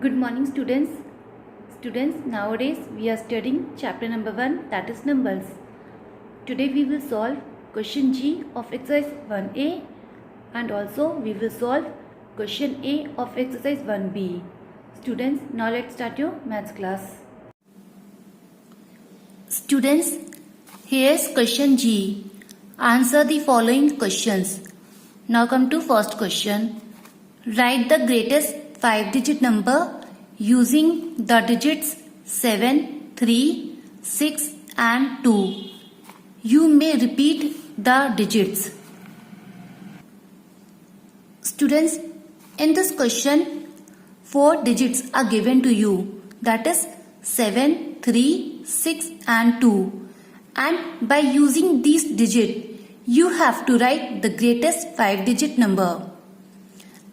Good morning students. Students, nowadays we are studying chapter number 1, that is numbers. Today we will solve question G of exercise 1A and also we will solve question A of exercise 1B. Students, now let's start your maths class. Students, here's question G. Answer the following questions. Now come to first question. Write the greatest 5-digit number using the digits 7, 3, 6 and 2. You may repeat the digits. Students, in this question, 4 digits are given to you. That is 7, 3, 6 and 2. And by using these digits, you have to write the greatest 5-digit number.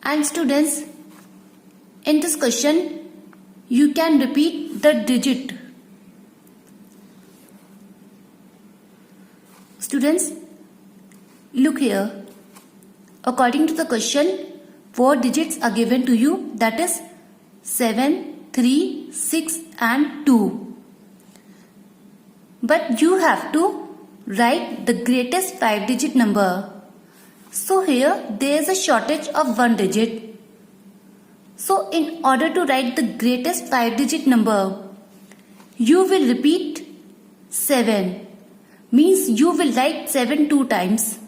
And students, in this question, you can repeat the digit. Students, look here. According to the question, 4 digits are given to you, that is 7, 3, 6 and 2. But you have to write the greatest 5-digit number. So here there is a shortage of 1 digit. So in order to write the greatest 5-digit number, you will repeat 7. Means you will write 7 2 times.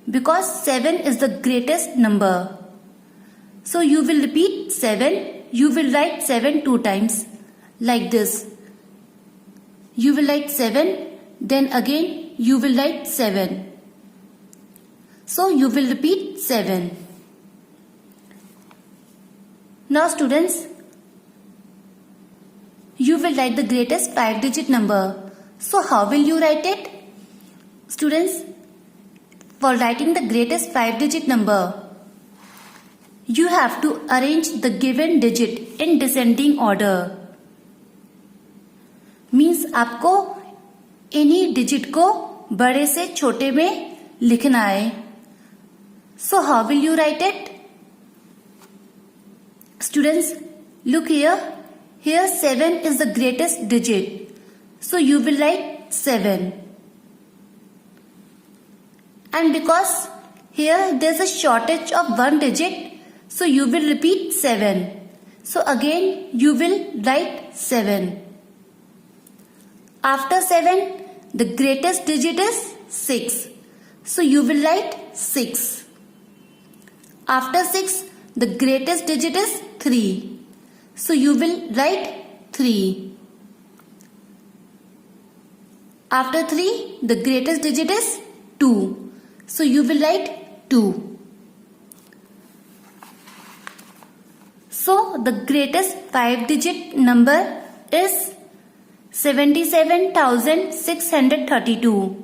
Because 7 is the greatest number. So you will repeat 7. You will write 7 2 times. Like this. You will write 7. Then again you will write 7. So you will repeat 7. Now students, you will write the greatest 5-digit number. So how will you write it? Students, for writing the greatest 5-digit number, you have to arrange the given digit in descending order. Means आपको इन्हीं digit को बड़े से छोटे में लिखना है. So how will you write it? Students, look here. Here 7 is the greatest digit. So you will write 7. And because here there is a shortage of 1 digit, so you will repeat 7. So again you will write 7. After 7, the greatest digit is 6. So you will write 6. After 6, the greatest digit is 3. So you will write 3. After 3, the greatest digit is 2. So you will write 2. So the greatest 5-digit number is 77,632.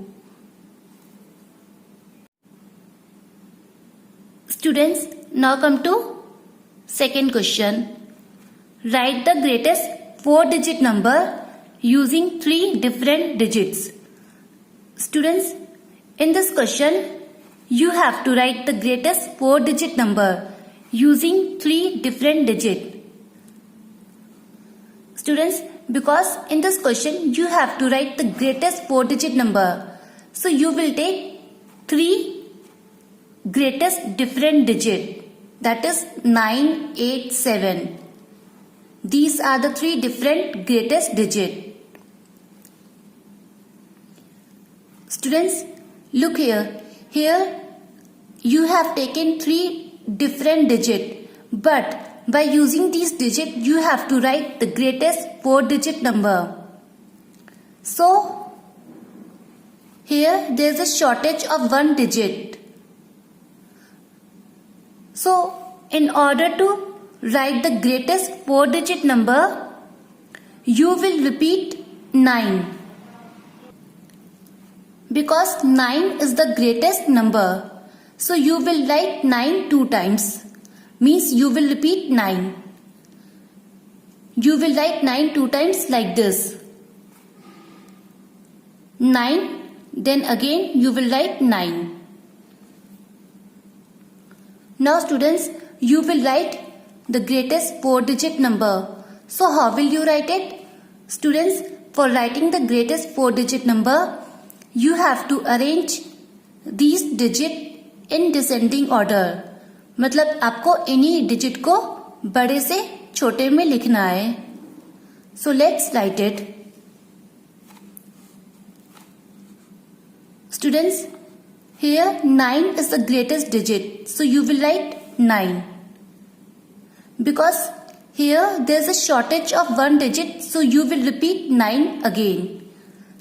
Students, now come to second question. Write the greatest 4-digit number using 3 different digits. Students, in this question, you have to write the greatest 4-digit number using 3 different digits. Students, because in this question, you have to write the greatest 4-digit number. So you will take 3 greatest different digit, that is 9, 8, 7. These are the 3 different greatest digit. Students, look here. Here you have taken 3 different digit, but by using these digit you have to write the greatest 4-digit number. So here there is a shortage of 1 digit. So, in order to write the greatest 4-digit number, you will repeat 9. Because 9 is the greatest number. So, you will write 9 2 times. Means you will repeat 9. You will write 9 2 times like this. 9. Then again you will write 9. Now students, you will write the greatest 4-digit number. So how will you write it? Students, for writing the greatest 4-digit number, you have to arrange these digit in descending order. मतलब आपको इन्हीं digit को बड़े से छोटे में लिखना है. So let's write it. Students, here 9 is the greatest digit. So you will write 9. Because here there is a shortage of one digit. So you will repeat 9 again.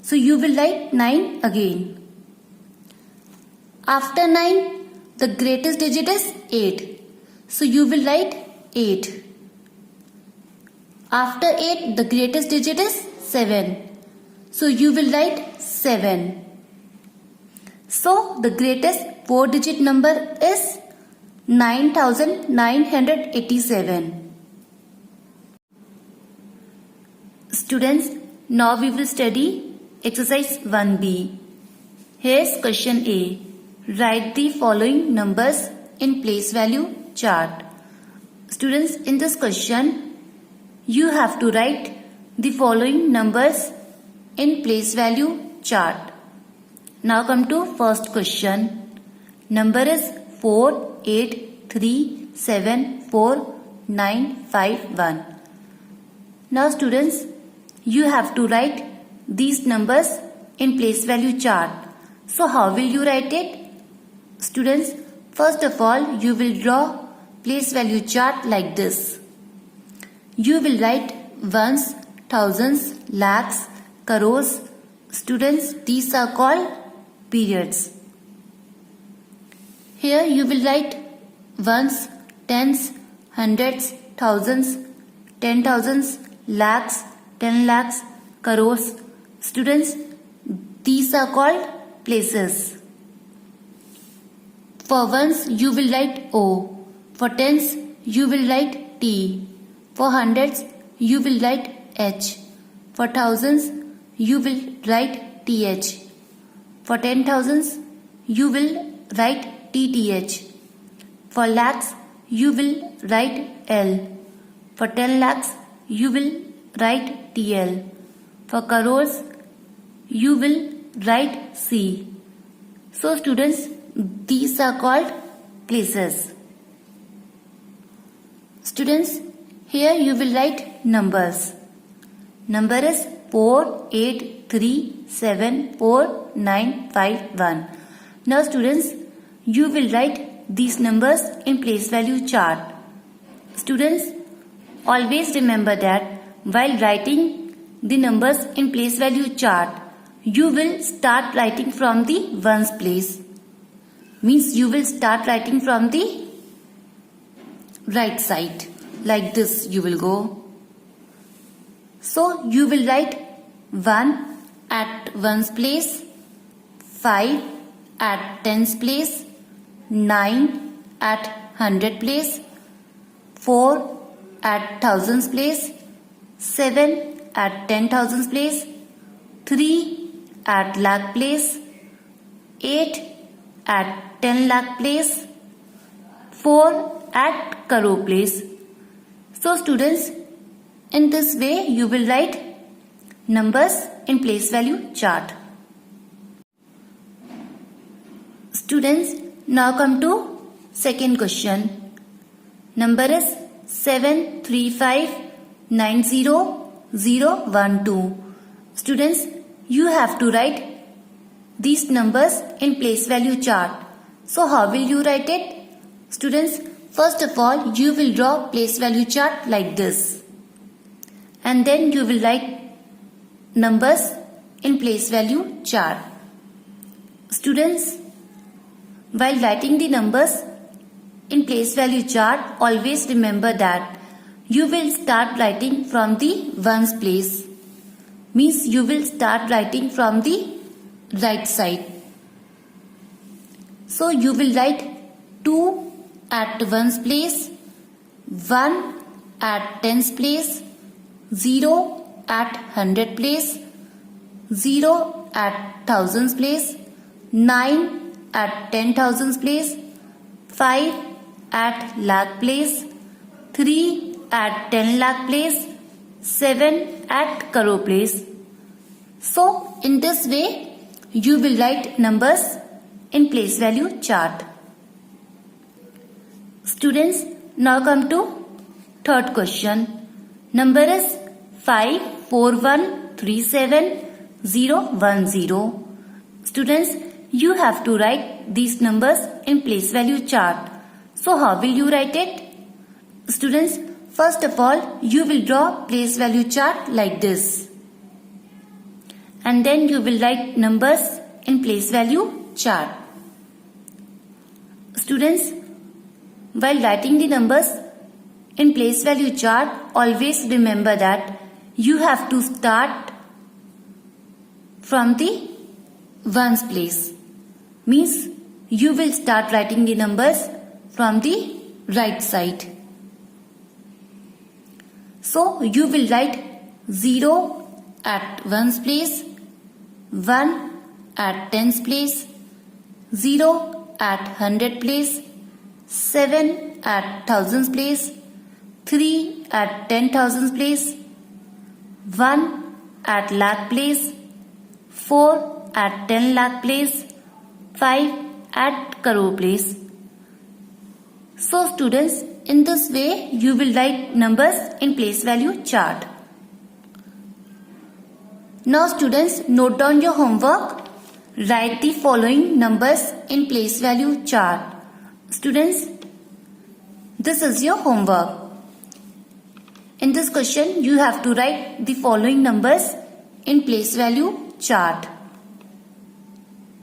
So you will write 9 again. After 9, the greatest digit is 8. So you will write 8. After 8, the greatest digit is 7. So you will write 7. So the greatest 4-digit number is 9987. Students, now we will study exercise 1B. Here's question A. Write the following numbers in place value chart. Students, in this question, you have to write the following numbers in place value chart. Now come to first question. Number is 483749551. Now students, you have to write these numbers in place value chart. So how will you write it? Students, first of all, you will draw place value chart like this. You will write ones, thousands, lakhs, crores. Students, these are called periods. Here you will write ones, tens, hundreds, thousands, 10,000s, lakhs, 10 lakhs, crores. Students, these are called places. For ones, you will write O. For tens, you will write T. For hundreds, you will write H. For thousands, you will write TH. For 10,000s, you will write TTH. For lakhs, you will write L. For 10 lakhs, you will write TL. For crores, you will write C. So students, these are called places. Students, here you will write numbers. Number is 483749551. Now students, you will write these numbers in place value chart. Students, always remember that while writing the numbers in place value chart, you will start writing from the ones place. Means you will start writing from the right side. Like this you will go. So you will write 1 at ones place, 5 at tens place, 9 at hundred place, 4 at thousands place, 7 at 10,000s place, 3 at lakh place, 8 at 10 lakh place, 4 at crore place. So students, in this way you will write numbers in place value chart. Students, now come to second question. Number is 7359012. Students, you have to write these numbers in place value chart. So how will you write it? Students, first of all, you will draw place value chart like this. And then you will write numbers in place value chart. Students, while writing the numbers in place value chart, always remember that you will start writing from the ones place. Means you will start writing from the right side. So you will write 2 at ones place, 1 at tens place, 0 at hundred place, 0 at thousands place, 9 at 10,000s place, 5 at lakh place, 3 at 10 lakh place, 7 at crore place. So in this way you will write numbers in place value chart. Students, now come to third question. Number is 541371010. Students, you have to write these numbers in place value chart. So how will you write it? Students, first of all, you will draw place value chart like this. And then you will write numbers in place value chart. Students, while writing the numbers in place value chart, always remember that you have to start from the ones place. Means you will start writing the numbers from the right side. So you will write 0 at ones place, 1 at tens place, 0 at hundred place, 7 at thousands place, 3 at 10,000 place, 1 at lakh place, 4 at 10 lakh place, 5 at crore place. So students, in this way you will write numbers in place value chart. Now students, note down your homework. Write the following numbers in place value chart. Students, this is your homework. In this question, you have to write the following numbers in place value chart.